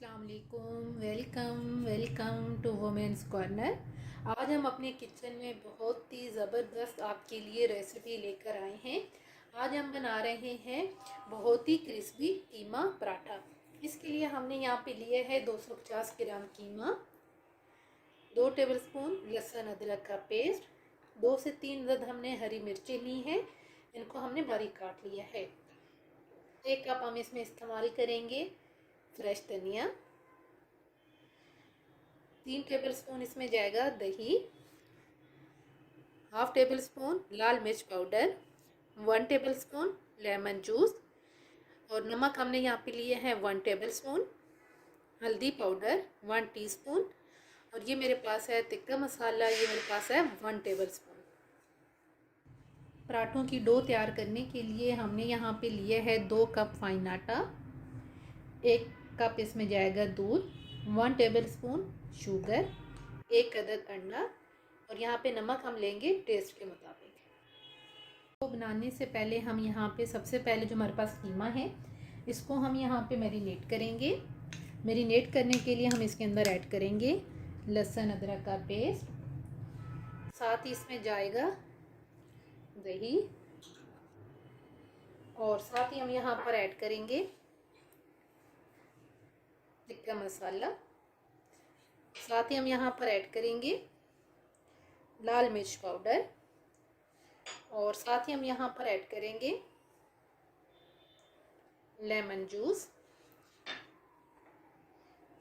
अस्सलाम वालेकुम। Welcome to women's corner. आज हम अपने किचन में बहुत ही ज़बरदस्त आपके लिए रेसिपी लेकर आए हैं। आज हम बना रहे हैं बहुत ही क्रिस्पी कीमा पराठा। इसके लिए हमने यहाँ पे लिए है 250 ग्राम कीमा, 2 टेबलस्पून लहसुन अदरक का पेस्ट, 2 से 3 अदद हमने हरी मिर्चें ली हैं, इनको हमने बारीक काट लिया है। 1 कप हम इसमें इस्तेमाल करेंगे फ्रेश धनिया। 3 टेबलस्पून इसमें जाएगा दही, हाफ टेबल स्पून लाल मिर्च पाउडर, 1 टेबलस्पून लेमन जूस और नमक हमने यहाँ पे लिए हैं 1 टेबलस्पून, हल्दी पाउडर 1 टीस्पून और ये मेरे पास है तिक्का मसाला, ये मेरे पास है 1 टेबलस्पून। पराठों की डो तैयार करने के लिए हमने यहाँ पे लिए है 2 कप फाइन आटा, 1 कप इसमें जाएगा दूध, 1 टेबलस्पून शुगर, 1 अदद अंडा और यहाँ पे नमक हम लेंगे टेस्ट के मुताबिक। तो बनाने से पहले हम यहाँ पे सबसे पहले जो हमारे पास कीमा है इसको हम यहाँ पे मैरिनेट करेंगे। मैरिनेट करने के लिए हम इसके अंदर ऐड करेंगे लहसुन अदरक का पेस्ट, साथ ही इसमें जाएगा दही और साथ ही हम यहाँ पर ऐड करेंगे टिक्का मसाला, साथ ही हम यहाँ पर ऐड करेंगे लाल मिर्च पाउडर और साथ ही हम यहाँ पर ऐड करेंगे लेमन जूस,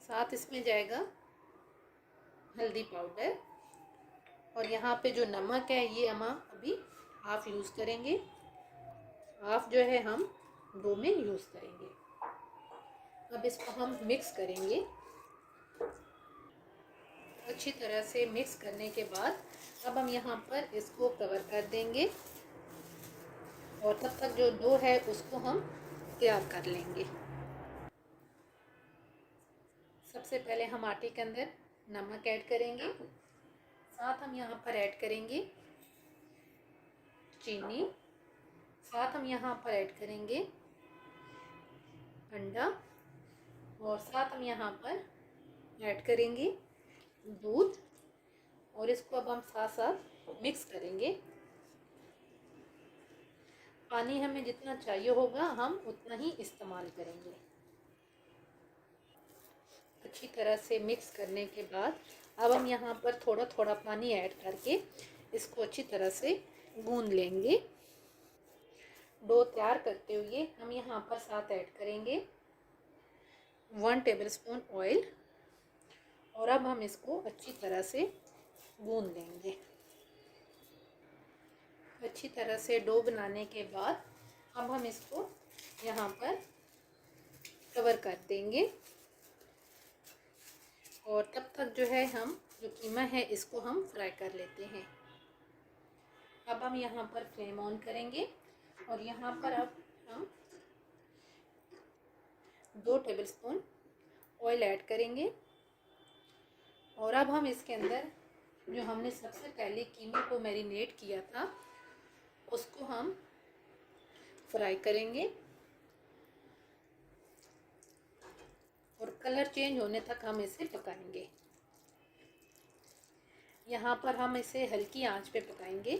साथ इसमें जाएगा हल्दी पाउडर और यहाँ पे जो नमक है ये हम अभी हाफ यूज़ करेंगे, हाफ जो है हम डो में यूज़ करेंगे। अब इसको हम मिक्स करेंगे। अच्छी तरह से मिक्स करने के बाद अब हम यहाँ पर इसको कवर कर देंगे और तब तक जो डो है उसको हम तैयार कर लेंगे। सबसे पहले हम आटे के अंदर नमक ऐड करेंगे, साथ हम यहाँ पर ऐड करेंगे चीनी, साथ हम यहाँ पर ऐड करेंगे अंडा और साथ हम यहाँ पर ऐड करेंगे दूध और इसको अब हम साथ साथ मिक्स करेंगे। पानी हमें जितना चाहिए होगा हम उतना ही इस्तेमाल करेंगे। अच्छी तरह से मिक्स करने के बाद अब हम यहाँ पर थोड़ा थोड़ा पानी ऐड करके इसको अच्छी तरह से गूंद लेंगे। डो तैयार करते हुए हम यहाँ पर साथ ऐड करेंगे 1 टेबलस्पून ऑयल और अब हम इसको अच्छी तरह से गूंद लेंगे। अच्छी तरह से डो बनाने के बाद अब हम इसको यहाँ पर कवर कर देंगे और तब तक जो है हम जो कीमा है इसको हम फ्राई कर लेते हैं। अब हम यहाँ पर फ्लेम ऑन करेंगे और यहाँ पर अब हम 2 टेबलस्पून ऑयल ऐड करेंगे और अब हम इसके अंदर जो हमने सबसे पहले कीमे को मैरिनेट किया था उसको हम फ्राई करेंगे और कलर चेंज होने तक हम इसे पकाएंगे। यहाँ पर हम इसे हल्की आंच पे पकाएंगे।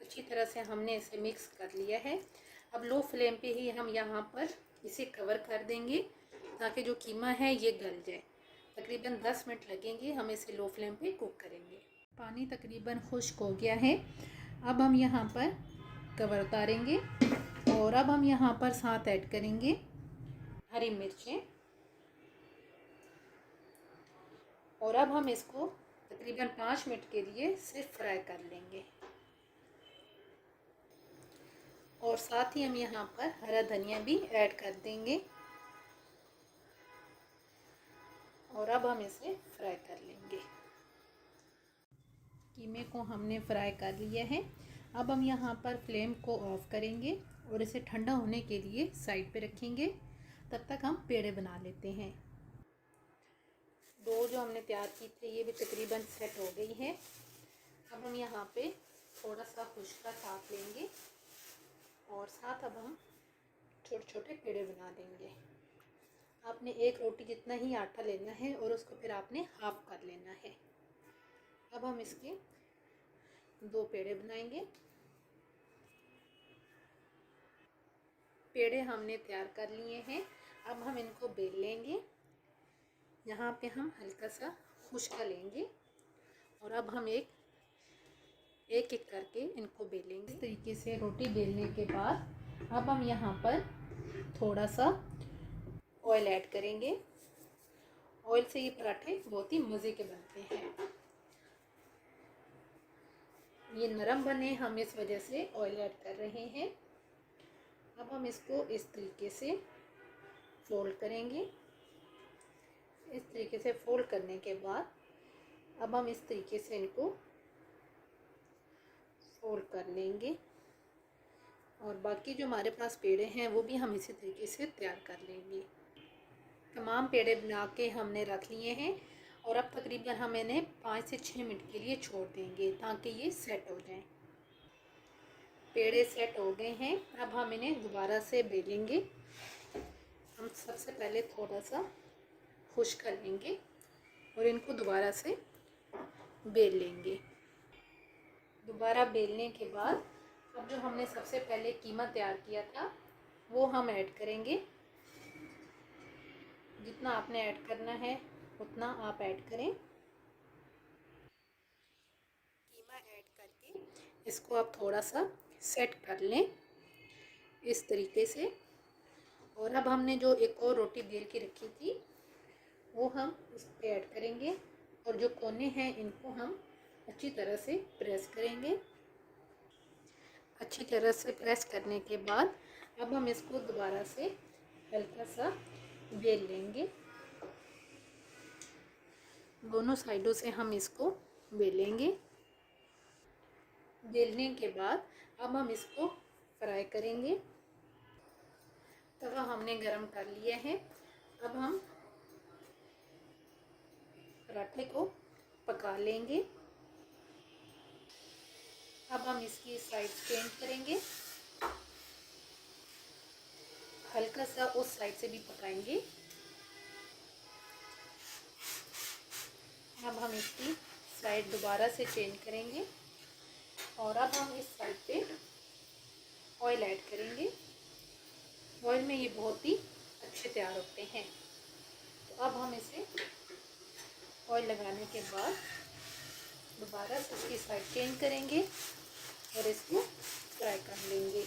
अच्छी तरह से हमने इसे मिक्स कर लिया है। अब लो फ्लेम पे ही हम यहाँ पर इसे कवर कर देंगे ताकि जो कीमा है ये गल जाए। तकरीबन 10 मिनट लगेंगे, हम इसे लो फ्लेम पे कुक करेंगे। पानी तकरीबन खुश्क हो गया है। अब हम यहाँ पर कवर उतारेंगे और अब हम यहाँ पर साथ ऐड करेंगे हरी मिर्चें और अब हम इसको तकरीबन 5 मिनट के लिए सिर्फ फ्राई कर लेंगे और साथ ही हम यहाँ पर हरा धनिया भी ऐड कर देंगे और अब हम इसे फ्राई कर लेंगे। कीमे को हमने फ्राई कर लिया है। अब हम यहाँ पर फ्लेम को ऑफ करेंगे और इसे ठंडा होने के लिए साइड पे रखेंगे। तब तक हम पेड़े बना लेते हैं। डो जो हमने तैयार की थी ये भी तकरीबन सेट हो गई है। अब हम यहाँ पे थोड़ा सा खुश्का साथ लेंगे और साथ अब हम छोटे छोटे पेड़े बना देंगे। आपने एक रोटी जितना ही आटा लेना है और उसको फिर आपने हाफ कर लेना है। अब हम इसके 2 पेड़े बनाएंगे। पेड़े हमने तैयार कर लिए हैं। अब हम इनको बेल लेंगे। यहाँ पे हम हल्का सा खुश्का लेंगे और अब हम एक एक करके इनको बेलेंगे। इस तरीके से रोटी बेलने के बाद अब हम यहाँ पर थोड़ा सा ऑयल ऐड करेंगे। ऑयल से ये पराठे बहुत ही मज़े के बनते हैं। ये नरम बने, हम इस वजह से ऑयल ऐड कर रहे हैं। अब हम इसको इस तरीके से फोल्ड करेंगे। इस तरीके से फोल्ड करने के बाद अब हम इस तरीके से इनको फोल्ड कर लेंगे और बाकी जो हमारे पास पेड़े हैं वो भी हम इसी तरीके से तैयार कर लेंगे। तमाम पेड़े बना के हमने रख लिए हैं और अब तकरीबन हम इन्हें 5 से 6 मिनट के लिए छोड़ देंगे ताकि ये सेट हो जाएं। पेड़े सेट हो गए हैं। अब हम इन्हें दोबारा से बेलेंगे। हम सबसे पहले थोड़ा सा खुश्क कर लेंगे और इनको दोबारा से बेल लेंगे। दोबारा बेलने के बाद अब जो हमने सबसे पहले कीमा तैयार किया था वो हम ऐड करेंगे। जितना आपने ऐड करना है उतना आप ऐड करें। कीमा ऐड करके इसको आप थोड़ा सा सेट कर लें इस तरीके से। और अब हमने जो एक और रोटी बेल के रखी थी वो हम इस पे ऐड करेंगे और जो कोने हैं इनको हम अच्छी तरह से प्रेस करेंगे। अच्छी तरह से प्रेस करने के बाद अब हम इसको दोबारा से हल्का सा बेल लेंगे। दोनों साइडों से हम इसको बेलेंगे। बेलने के बाद अब हम इसको फ्राई करेंगे। तवा हमने गरम कर लिया है। अब हम पराठे को पका लेंगे। अब हम इसकी साइड चेंज करेंगे। हल्का सा उस साइड से भी पकाएंगे। अब हम इसकी साइड दोबारा से चेंज करेंगे और अब हम इस साइड पे ऑयल ऐड करेंगे। ऑयल में ये बहुत ही अच्छे तैयार होते हैं। तो अब हम इसे ऑयल लगाने के बाद दोबारा से इसकी साइड चेंज करेंगे और इसको फ्राई कर लेंगे।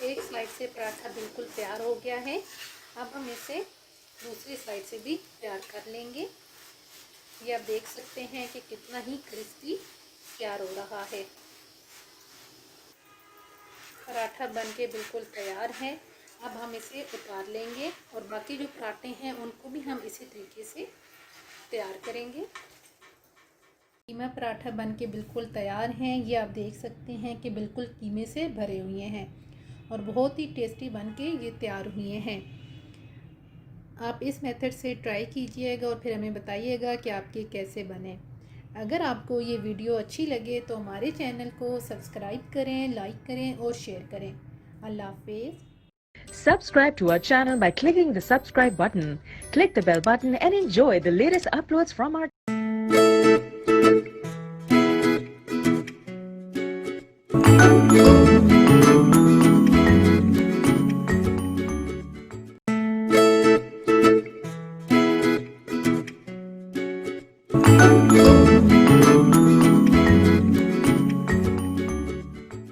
एक साइड से पराठा बिल्कुल तैयार हो गया है। अब हम इसे दूसरी साइड से भी तैयार कर लेंगे। ये आप देख सकते हैं कि कितना ही क्रिस्पी तैयार हो रहा है। पराठा बनके बिल्कुल तैयार है। अब हम इसे उतार लेंगे और बाकी जो पराठे हैं उनको भी हम इसी तरीके से तैयार करेंगे। कीमा पराठा बनके बिल्कुल तैयार हैं। ये आप देख सकते हैं कि बिल्कुल कीमे से भरे हुए हैं और बहुत ही टेस्टी बनके ये तैयार हुए हैं। आप इस मेथड से ट्राई कीजिएगा और फिर हमें बताइएगा कि आपके कैसे बने। अगर आपको ये वीडियो अच्छी लगे तो हमारे चैनल को सब्सक्राइब करें, लाइक करें और शेयर करें। अल्लाह हाफिज़। Subscribe to our channel by clicking the subscribe button. Click the bell button and enjoy the latest uploads from our